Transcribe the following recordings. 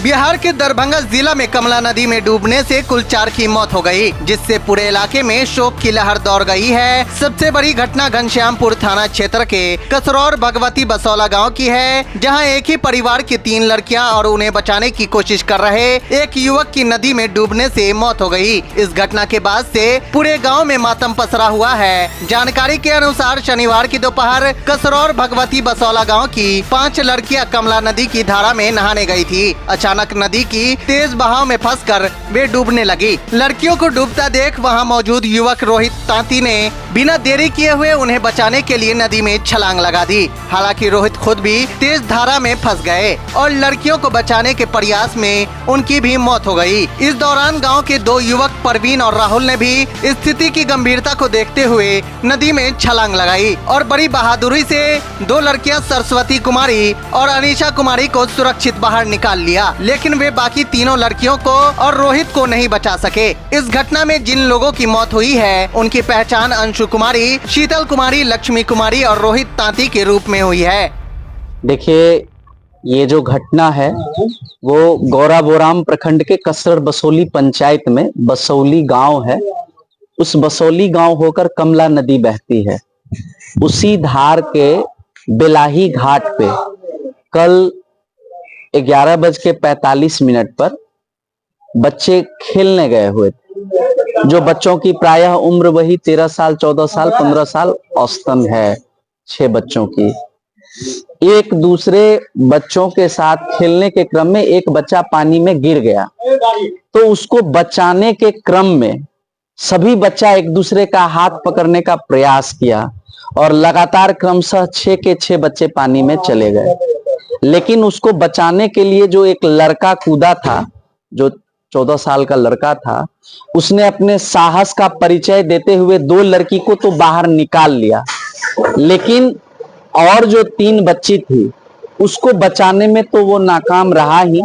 बिहार के दरभंगा जिला में कमला नदी में डूबने से कुल 4 की मौत हो गई, जिससे पूरे इलाके में शोक की लहर दौड़ गई है। सबसे बड़ी घटना घनश्यामपुर थाना क्षेत्र के कसरौर भगवती बसौला गांव की है, जहां एक ही परिवार की 3 लड़कियां और उन्हें बचाने की कोशिश कर रहे एक युवक की नदी में डूबने से मौत हो गई। इस घटना के बाद से पूरे गाँव में मातम पसरा हुआ है। जानकारी के अनुसार शनिवार की दोपहर कसरौर भगवती बसौला गाँव की 5 लड़कियाँ कमला नदी की धारा में नहाने गयी थी। अचानक नदी की तेज बहाव में फंसकर वे डूबने लगी। लड़कियों को डूबता देख वहां मौजूद युवक रोहित तांती ने बिना देरी किए हुए उन्हें बचाने के लिए नदी में छलांग लगा दी। हालांकि रोहित खुद भी तेज धारा में फंस गए और लड़कियों को बचाने के प्रयास में उनकी भी मौत हो गई। इस दौरान गांव के 2 युवक परवीन और राहुल ने भी स्थिति की गंभीरता को देखते हुए नदी में छलांग लगाई और बड़ी बहादुरी से 2 लड़कियां सरस्वती कुमारी और अनीशा कुमारी को सुरक्षित बाहर निकाल लिया, लेकिन वे बाकी तीनों लड़कियों को और रोहित को नहीं बचा सके। इस घटना में जिन लोगों की मौत हुई है उनकी पहचान अंशु कुमारी, शीतल कुमारी, लक्ष्मी कुमारी और रोहित तांती के रूप में हुई है। देखिए, ये जो घटना है वो गौराबोराम प्रखंड के कसर बसोली पंचायत में बसोली गांव है। उस बसोली गांव होकर कमला नदी बहती है। उसी धार के बेलाही घाट पे कल 11:45 पर बच्चे खेलने गए हुए थे। जो बच्चों की प्रायः उम्र वही 13 साल, 14 साल, 15 साल औसतन है 6 बच्चों की। एक दूसरे बच्चों के साथ खेलने के क्रम में एक बच्चा पानी में गिर गया, तो उसको बचाने के क्रम में सभी बच्चा एक दूसरे का हाथ पकड़ने का प्रयास किया और लगातार क्रमशः 6 के 6 बच्चे पानी में चले गए। लेकिन उसको बचाने के लिए जो एक लड़का कूदा था, जो 14 साल का लड़का था, उसने अपने साहस का परिचय देते हुए 2 लड़की को तो बाहर निकाल लिया, लेकिन और जो 3 बच्ची थी उसको बचाने में तो वो नाकाम रहा ही,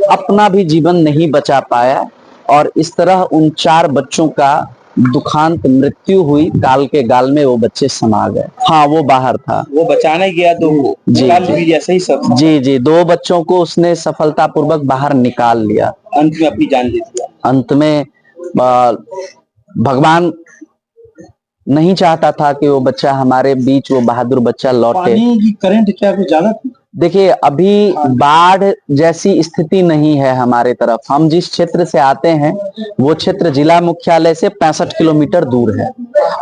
अपना भी जीवन नहीं बचा पाया और इस तरह उन 4 बच्चों का दुखांत मृत्यु हुई। काल के गाल में वो बच्चे समा गए। हाँ, वो बाहर था, वो बचाने गया 2 को। जी, 2 बच्चों को उसने सफलतापूर्वक बाहर निकाल लिया। अंत में अपनी जान ले लिया। अंत में भगवान नहीं चाहता था कि वो बच्चा हमारे बीच, वो बहादुर बच्चा लौटे। पानी की करंट क्या कुछ ज्यादा थी? देखिए, अभी बाढ़ जैसी स्थिति नहीं है हमारे तरफ। हम जिस क्षेत्र से आते हैं वो क्षेत्र जिला मुख्यालय से 65 किलोमीटर दूर है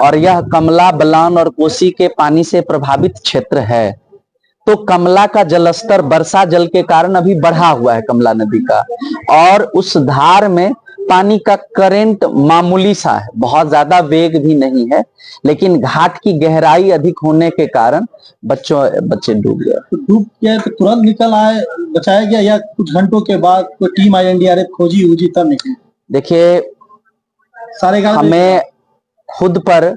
और यह कमला, बलान और कोसी के पानी से प्रभावित क्षेत्र है। तो कमला का जलस्तर वर्षा जल के कारण अभी बढ़ा हुआ है कमला नदी का, और उस धार में पानी का करंट मामूली सा है, बहुत ज्यादा वेग भी नहीं है, लेकिन घाट की गहराई अधिक होने के कारण बच्चे डूब गए। तो डूब गए तो तुरंत निकल आए, बचाया गया या कुछ घंटों के बाद कोई टीम आई, एनडीआरएफ खोजी तब निकली? देखिए, सारे हमें खुद पर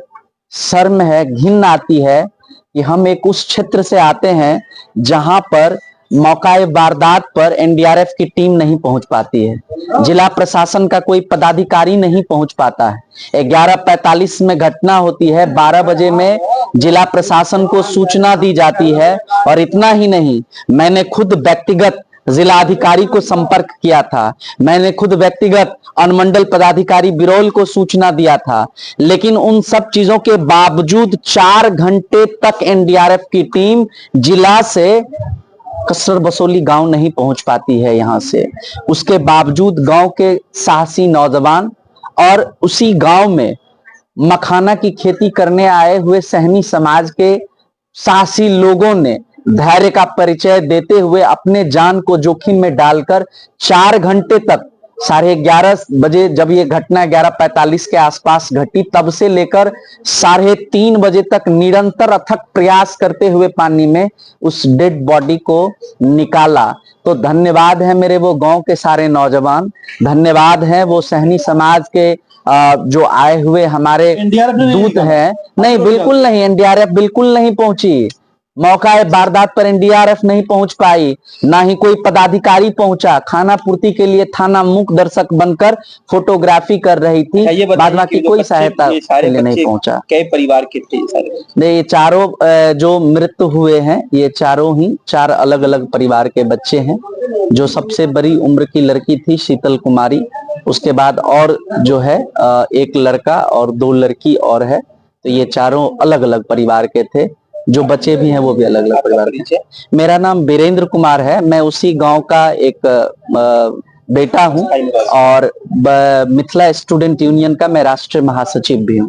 शर्म है, घिन आती है कि हम एक उस क्षेत्र से आते हैं जहां पर मौकाए वारदात पर एनडीआरएफ की टीम नहीं पहुंच पाती है, जिला प्रशासन का कोई पदाधिकारी नहीं पहुंच पाता है। 11:45 में घटना होती है, 12 बजे में जिला प्रशासन को सूचना दी जाती है और इतना ही नहीं, मैंने खुद व्यक्तिगत जिलाधिकारी को संपर्क किया था, मैंने खुद व्यक्तिगत अनुमंडल पदाधिकारी बिरौल को सूचना दिया था, लेकिन उन सब चीजों के बावजूद 4 घंटे तक एनडीआरएफ की टीम जिला से कसर बसोली गांव नहीं पहुंच पाती है यहाँ से। उसके बावजूद गांव के साहसी नौजवान और उसी गांव में मखाना की खेती करने आए हुए सहनी समाज के साहसी लोगों ने धैर्य का परिचय देते हुए अपने जान को जोखिम में डालकर 4 घंटे तक, 11:30 बजे जब ये घटना 11:45 के आसपास घटी, तब से लेकर 3:30 बजे तक निरंतर अथक प्रयास करते हुए पानी में उस डेड बॉडी को निकाला। तो धन्यवाद है मेरे वो गांव के सारे नौजवान, धन्यवाद है वो सहनी समाज के जो आए हुए हमारे दूत हैं। नहीं, बिल्कुल नहीं, एनडीआरएफ बिल्कुल नहीं पहुंची। मौका वारदात पर एनडीआरएफ नहीं पहुंच पाई, ना ही कोई पदाधिकारी पहुंचा। खाना पूर्ति के लिए थाना मुख्य दर्शक बनकर फोटोग्राफी कर रही थी, ये बाद बाकी कोई सहायता ये सारे के लिए नहीं बच्चे पहुंचा। कई परिवार के थे ये सारे? नहीं, ये चारों जो मृत हुए हैं ये चारों ही 4 अलग अलग परिवार के बच्चे हैं। जो सबसे बड़ी उम्र की लड़की थी शीतल कुमारी, उसके बाद और जो है एक लड़का और 2 लड़की और है। तो ये चारों अलग अलग परिवार के थे, जो बच्चे भी हैं वो भी अलग अलग परिवार के। मेरा नाम वीरेंद्र कुमार है, मैं उसी गांव का एक बेटा हूं और मिथिला स्टूडेंट यूनियन का मैं राष्ट्रीय महासचिव भी हूं।